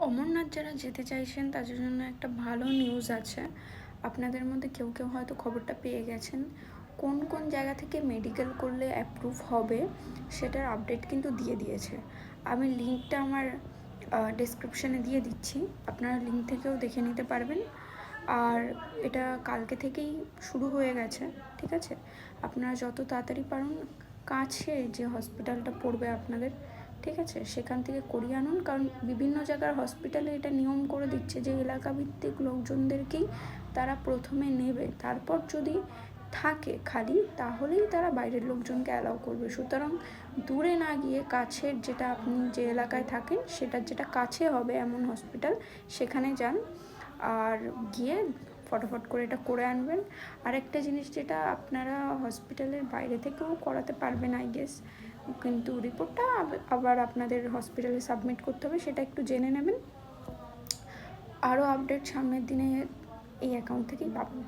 অমরনাথ যারা যেতে চাইছেন তাদের জন্য একটা ভালো নিউজ আছে। আপনাদের মধ্যে কেউ কেউ হয়তো খবরটা পেয়ে গেছেন। কোন কোন জায়গা থেকে মেডিকেল করলে অ্যাপ্রুভ হবে সেটার আপডেট কিন্তু দিয়ে দিয়েছে। আমি লিঙ্কটা আমার ডেসক্রিপশানে দিয়ে দিচ্ছি, আপনারা লিঙ্ক থেকেও দেখে নিতে পারবেন। আর এটা কালকে থেকেই শুরু হয়ে গেছে, ঠিক আছে? আপনারা যত তাড়াতাড়ি পারুন কাছে যে হসপিটালটা পড়বে আপনাদের, ঠিক আছে, সেখান থেকে করিয়ে আনুন। কারণ বিভিন্ন জায়গার হসপিটালে এটা নিয়ম করে দিচ্ছে যে এলাকাভিত্তিক লোকজনদেরকেই তারা প্রথমে নেবে, তারপর যদি থাকে খালি তাহলেই তারা বাইরের লোকজনকে অ্যালাউ করবে। সুতরাং দূরে না গিয়ে কাছের, যেটা আপনি যে এলাকায় থাকেন সেটার যেটা কাছে হবে এমন হসপিটাল, সেখানে যান। আর গিয়ে ফটাফট করে এটা করে আনবেন। আরেকটা জিনিস, যেটা আপনারা হসপিটালের বাইরে থেকেও করাতে পারবেন আই গেস, কিন্তু রিপোর্টটা আবার আপনাদের হসপিটালে সাবমিট করতে হবে, সেটা একটু জেনে নেবেন। আরও আপডেট সামনের দিনে এই অ্যাকাউন্ট থেকেই পাবেন।